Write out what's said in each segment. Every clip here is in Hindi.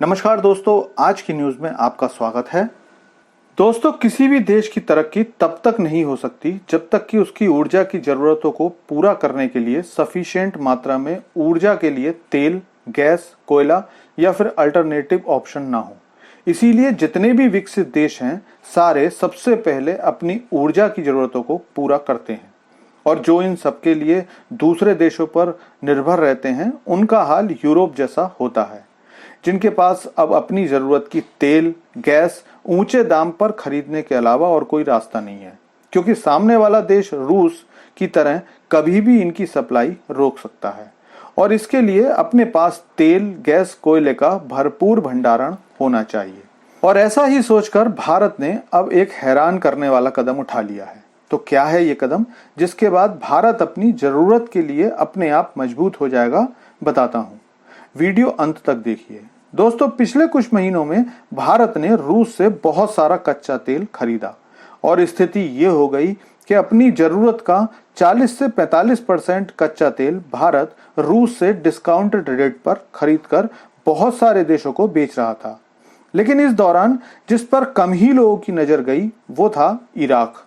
नमस्कार दोस्तों, आज की न्यूज में आपका स्वागत है। दोस्तों, किसी भी देश की तरक्की तब तक नहीं हो सकती जब तक कि उसकी ऊर्जा की जरूरतों को पूरा करने के लिए सफिशिएंट मात्रा में ऊर्जा के लिए तेल, गैस, कोयला या फिर अल्टरनेटिव ऑप्शन ना हो। इसीलिए जितने भी विकसित देश हैं, सारे सबसे पहले अपनी ऊर्जा की जरूरतों को पूरा करते हैं और जो इन सबके लिए दूसरे देशों पर निर्भर रहते हैं, उनका हाल यूरोप जैसा होता है, जिनके पास अब अपनी जरूरत की तेल, गैस ऊंचे दाम पर खरीदने के अलावा और कोई रास्ता नहीं है, क्योंकि सामने वाला देश रूस की तरह कभी भी इनकी सप्लाई रोक सकता है और इसके लिए अपने पास तेल, गैस, कोयले का भरपूर भंडारण होना चाहिए। और ऐसा ही सोचकर भारत ने अब एक हैरान करने वाला कदम उठा लिया है। तो क्या है ये कदम, जिसके बाद भारत अपनी जरूरत के लिए अपने आप मजबूत हो जाएगा, बताता हूं। वीडियो अंत तक देखिए। दोस्तों, पिछले कुछ महीनों में भारत ने रूस से बहुत सारा कच्चा तेल खरीदा और स्थिति ये हो गई कि अपनी जरूरत का 40 से 45% कच्चा तेल भारत रूस से डिस्काउंटेड रेट पर खरीदकर बहुत सारे देशों को बेच रहा था। लेकिन इस दौरान जिस पर कम ही लोगों की नजर गई, वो था इराक।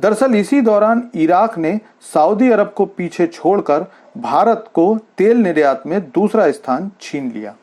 दरअसल इसी दौरान इराक ने सऊदी अरब को पीछे छोड़कर भारत को तेल निर्यात में दूसरा स्थान छीन लिया।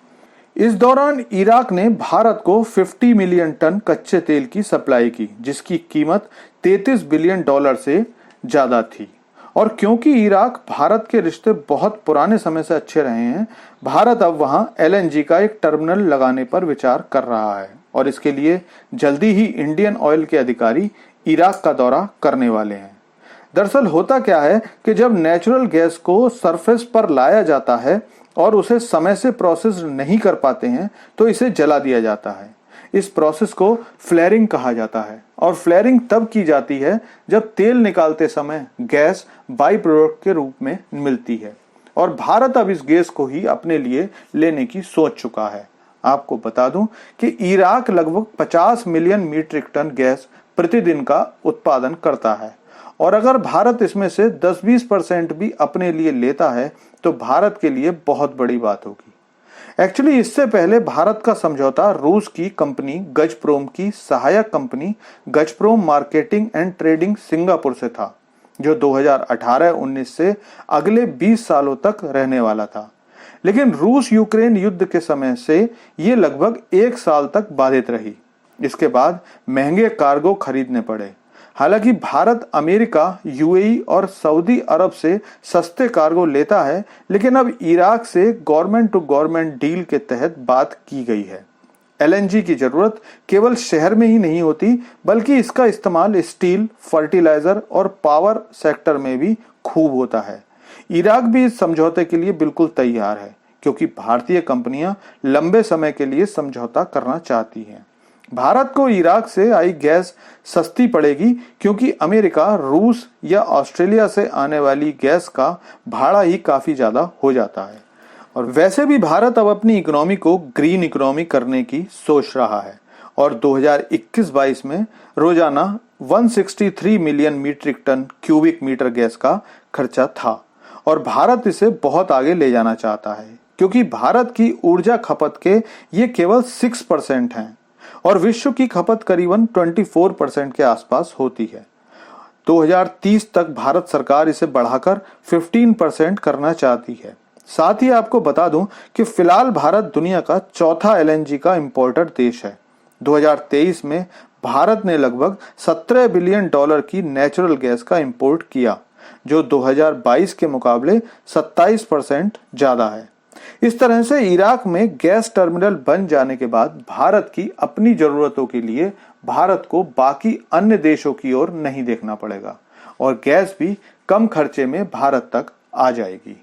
इस दौरान इराक ने भारत को 50 मिलियन टन कच्चे तेल की सप्लाई की, जिसकी कीमत $33 बिलियन से ज्यादा थी। और क्योंकि इराक भारत के रिश्ते बहुत पुराने समय से अच्छे रहे हैं, भारत अब वहां LNG का एक टर्मिनल लगाने पर विचार कर रहा है और इसके लिए जल्दी ही इंडियन ऑयल के अधिकारी इराक का दौरा करने वाले हैं। दरअसल होता क्या है कि जब नेचुरल गैस को सरफेस पर लाया जाता है और उसे समय से प्रोसेस नहीं कर पाते हैं, तो इसे जला दिया जाता है। इस प्रोसेस को फ्लेयरिंग कहा जाता है और फ्लेयरिंग तब की जाती है जब तेल निकालते समय गैस बाई प्रोडक्ट के रूप में मिलती है और भारत अब इस गैस को ही अपने लिए लेने की सोच चुका है। आपको बता दूं कि इराक लगभग 50 मिलियन मीट्रिक टन गैस प्रतिदिन का उत्पादन करता है और अगर भारत इसमें से 10-20% भी अपने लिए लेता है तो भारत के लिए बहुत बड़ी बात होगी। एक्चुअली इससे पहले भारत का समझौता रूस की कंपनी गजप्रोम की सहायक company गजप्रोम marketing and trading Singapore से था, जो 2018-19 से अगले 20 सालों तक रहने वाला था। लेकिन रूस यूक्रेन युद्ध के समय से ये लगभग 1 साल तक बाधित रही। इसके बाद महंगे कार्गो खरीदने पड़े। हालांकि भारत अमेरिका, UAE और सऊदी अरब से सस्ते कार्गो लेता है, लेकिन अब इराक से गवर्नमेंट टू गवर्नमेंट डील के तहत बात की गई है। LNG की जरूरत केवल शहर में ही नहीं होती, बल्कि इसका इस्तेमाल स्टील, फर्टिलाइजर और पावर सेक्टर में भी खूब होता है। इराक भी इस समझौते के लिए बिल्कुल तैयार है, क्योंकि भारतीय कंपनियां लंबे समय के लिए समझौता करना चाहती हैं। भारत को इराक से आई गैस सस्ती पड़ेगी, क्योंकि अमेरिका, रूस या ऑस्ट्रेलिया से आने वाली गैस का भाड़ा ही काफी ज्यादा हो जाता है। और वैसे भी भारत अब अपनी इकोनॉमी को ग्रीन इकोनॉमी करने की सोच रहा है और 2021-22 में रोजाना 163 million metric ton cubic metre गैस का खर्चा था और भारत इसे बहुत आगे ले जाना चाहता है, क्योंकि भारत की ऊर्जा खपत के ये केवल 6% हैं और विश्व की खपत करीबन 24% के आसपास होती है। 2030 तक भारत सरकार इसे बढ़ाकर 15% करना चाहती है। साथ ही आपको बता दूं कि फिलहाल भारत दुनिया का चौथा LNG का इंपोर्टर देश है। 2023 में भारत ने लगभग $17 बिलियन की नेचुरल गैस का इंपोर्ट किया, जो 2022 के मुकाबले 27% ज्यादा है। इस तरह से इराक में गैस टर्मिनल बन जाने के बाद भारत की अपनी जरूरतों के लिए भारत को बाकी अन्य देशों की ओर नहीं देखना पड़ेगा और गैस भी कम खर्चे में भारत तक आ जाएगी।